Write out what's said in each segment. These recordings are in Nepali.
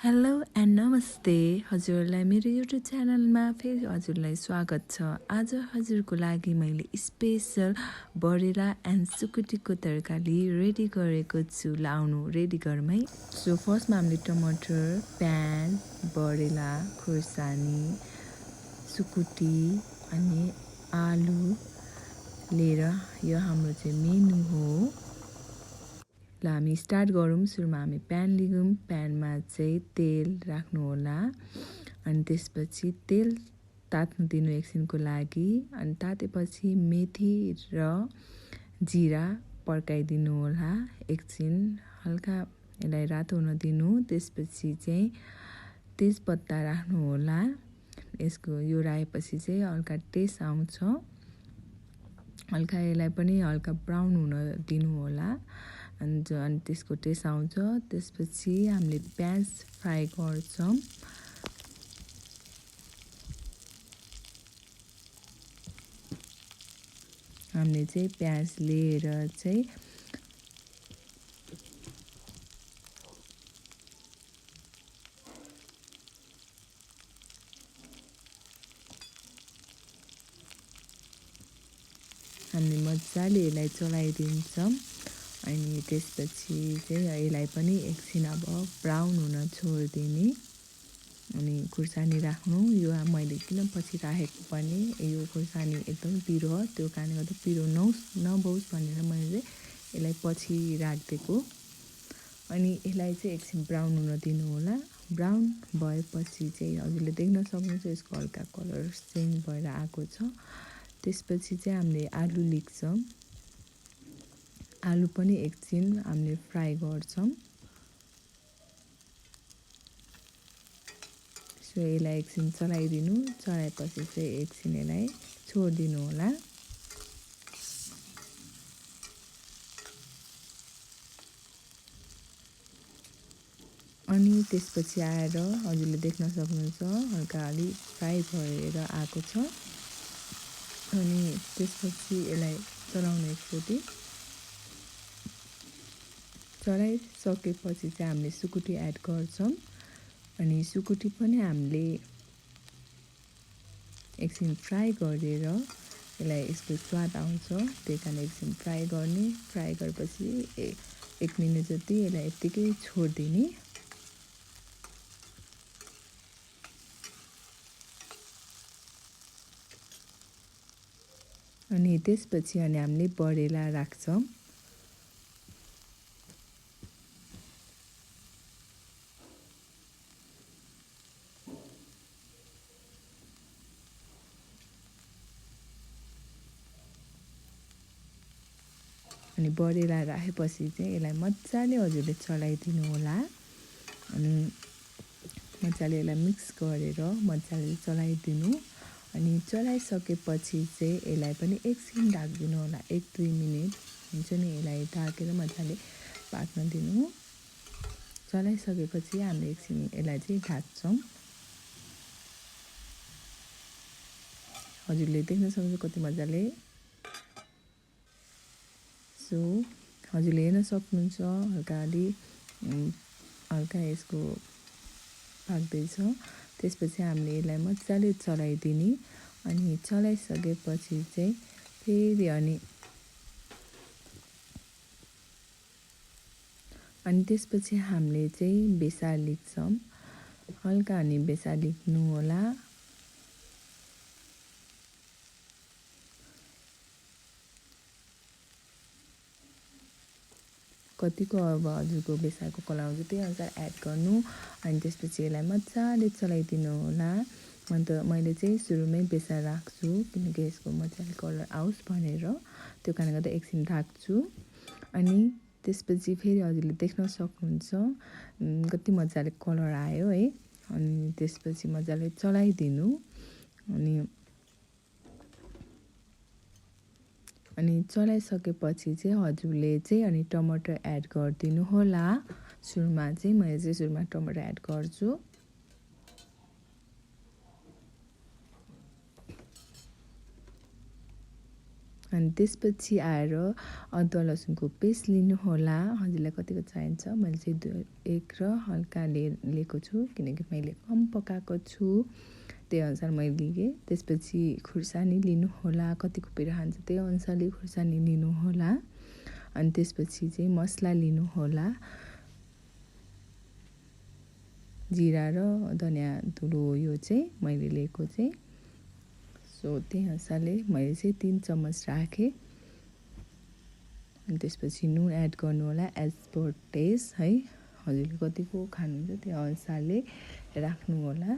हेलो एन्ड नमस्ते हजुरलाई मेरो युट्युब च्यानलमा फेरि हजुरलाई स्वागत छ। आज हजुरको लागि मैले स्पेसल बरेला एन्ड सुकुटीको तरकारी रेडी गरेको छु। लाउनु रेडी घरमै। सो फर्स्टमा हामीले टमाटर, प्याज, बरेला, खुर्सानी, सुकुटी अनि आलु लिएर यो हाम्रो चाहिँ मेनु हो। ल हामी स्टार्ट गरौँ। सुरुमा हामी प्यान लिगौँ। प्यानमा चाहिँ तेल राख्नु होला अनि त्यसपछि तेल तात्नु दिनु एकछिनको लागि। अनि तातेपछि मेथी र जिरा पड्काइदिनु होला। एकछिन हल्का यसलाई रातो हुन दिनु। त्यसपछि चाहिँ तेजपत्ता राख्नु होला। यसको यो राएपछि चाहिँ हल्का टेस्ट आउँछ। हल्का यसलाई पनि हल्का ब्राउन हुन दिनु होला। अनि त्यसको टेस्ट आउँछ। त्यसपछि हामीले प्याज फ्राई गर्छौँ। हामीले चाहिँ प्याज लिएर चाहिँ हामीले मजाले यसलाई चलाइदिन्छौँ। अनि त्यसपछि चाहिँ यसलाई पनि एकछिन अब ब्राउन हुन छोडिदिने। अनि खुर्सानी राख्नु। यो मैले किन पछि राखेको पनि यो खुर्सानी एकदम पिरो हो, त्यो कारणले गर्दा पिरो नबोस् भनेर मैले यसलाई पछि राखिदिएको। अनि यसलाई चाहिँ एकछिन ब्राउन हुन दिनु होला। ब्राउन भएपछि चाहिँ हजुरले देख्न सक्नुहुन्छ यसको हल्का कलर चेन्ज भएर आएको छ। त्यसपछि चाहिँ हामीले आलु लिन्छौँ। आलु पनि एकछिन हामीले फ्राई गर्छौँ। सो यसलाई एकछिन चलाइदिनु। चलाएपछि चाहिँ एकछिन यसलाई छोडिदिनु होला। अनि त्यसपछि आएर हजुरले देख्न सक्नुहुन्छ हल्का अलि फ्राई भएर आएको छ। अनि त्यसपछि यसलाई चलाउनु एकचोटि। चलाइसकेपछि चाहिँ हामीले सुकुटी एड गर्छौँ। अनि सुकुटी पनि हामीले एकछिन फ्राई गरेर यसलाई यसको स्वाद आउँछ, त्यही कारण एकछिन फ्राई गर्ने। फ्राई गरेपछि 1 मिनट जति यसलाई यत्तिकै छोडिदिने। अनि त्यसपछि हामीले बरेला राख्छौँ। अनि बरेला राखेपछि चाहिँ यसलाई मजाले हजुरले चलाइदिनु होला। अनि मजाले यसलाई मिक्स गरेर मजाले चलाइदिनु। अनि चलाइसकेपछि चाहिँ यसलाई पनि एकछिन ढाकिदिनु होला। 1-2 मिनट हुन्छ नि, यसलाई ढाकेर मजाले पाक्न दिनु। चलाइसकेपछि हामीले एकछिन यसलाई चाहिँ ढाक्छौँ। हजुरले देख्न सक्नुहुन्छ कति मजाले। सो हजुरले हेर्न सक्नुहुन्छ हल्का यसको पाक्दैछ। त्यसपछि हामीले यसलाई मजाले चलाइदिने। अनि चलाइसकेपछि चाहिँ फेरि अनि त्यसपछि हामीले चाहिँ बेसार लिन्छौँ। हल्का अनि बेसार लिनु होला। कतिको अब हजुरको बेसारको कलर आउँछ त्यही अनुसार एड गर्नु। अनि त्यसपछि यसलाई मजाले चलाइदिनु होला। अन्त मैले चाहिँ सुरुमै बेसार राख्छु किनकि यसको मजाले कलर आओस् भनेर, त्यो कारणले गर्दा एकछिन ढाक्छु। अनि त्यसपछि फेरि हजुरले देख्न सक्नुहुन्छ कति मजाले कलर आयो है। अनि त्यसपछि मजाले चलाइदिनु। अनि चलाइसकेपछि चाहिँ हजुरले चाहिँ अनि टमाटर एड गरिदिनु होला। सुरुमा चाहिँ मैले चाहिँ सुरुमा टमाटर एड गर्छु। अनि त्यसपछि आएर अदुवा लसुनको पेस्ट लिनुहोला। हजुरलाई कतिको चाहिन्छ मैले चाहिँ 1 र हल्का लिएको छु किनकि मैले कम पकाएको छु, त्यही अनुसार मैले लिएँ। त्यसपछि खुर्सानी लिनुहोला, कतिको पिरो खान्छ त्यही अनुसारले खुर्सानी लिनुहोला। अनि त्यसपछि चाहिँ मसला लिनुहोला, जिरा र धनियाँ धुलो यो चाहिँ मैले लिएको चाहिँ। सो त्यही अनुसारले मैले चाहिँ 3 चम्मच राखेँ। अनि त्यसपछि नुन एड गर्नु होला एज पर टेस्ट है, हजुरले कतिको खानुहुन्छ त्यो अनुसारले राख्नु होला।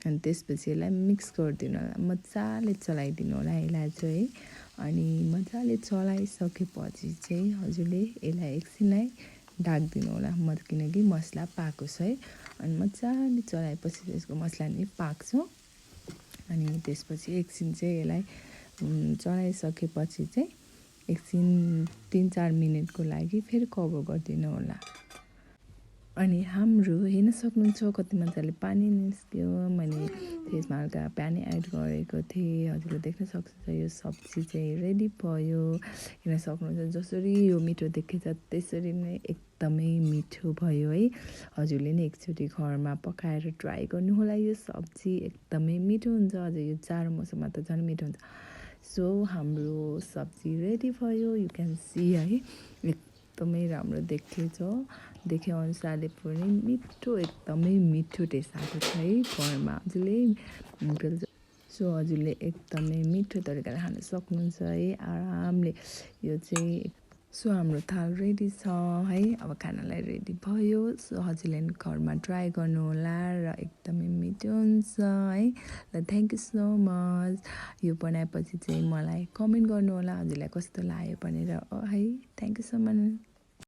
अनि त्यसपछि यसलाई मिक्स गरिदिनु होला, मजाले चलाइदिनु होला यसलाई चाहिँ है। अनि मजाले चलाइसकेपछि चाहिँ हजुरले यसलाई एकछिनलाई ढाकिदिनु होला किनकि मसला पाएको छ है। अनि मजाले चलाएपछि त्यसको मसला नि पाक्छ। अनि त्यसपछि एकछिन चाहिँ यसलाई चलाइसकेपछि चाहिँ एकछिन 3-4 मिनटको लागि फेरि कभर गरिदिनु होला। अनि हाम्रो हेर्न सक्नुहुन्छ कति मजाले पानी निस्क्यो, मैले त्यसमा हल्का पानी एड गरेको थिएँ। हजुरले देख्न सक्नुहुन्छ यो सब्जी चाहिँ रेडी भयो। हेर्न सक्नुहुन्छ जसरी यो मिठो देखिन्छ त्यसरी नै एकदमै मिठो भयो है। हजुरले नै एकचोटि घरमा पकाएर ट्राई गर्नुहोला, यो सब्जी एकदमै मिठो हुन्छ। अझ यो जाडो मौसममा त झन् मिठो हुन्छ। सो हाम्रो सब्जी रेडी भयो, यु क्यान सी है, एकदमै राम्रो देखे अनुसारले पनि मिठो, एकदमै मिठो टेस्ट आएको छ है घरमा हजुरले। सो हजुरले एकदमै मिठो तरिकाले खान सक्नुहुन्छ है आरामले यो चाहिँ। सो हाम्रो थाल रेडी छ है, अब खानालाई रेडी भयो। सो हजुरले घरमा ट्राई गर्नुहोला र एकदमै मिठो हुन्छ है। ल थ्याङ्क यू सो मच। यो बनाएपछि चाहिँ मलाई कमेन्ट गर्नुहोला हजुरलाई कस्तो लाग्यो भनेर है। Thank you so much.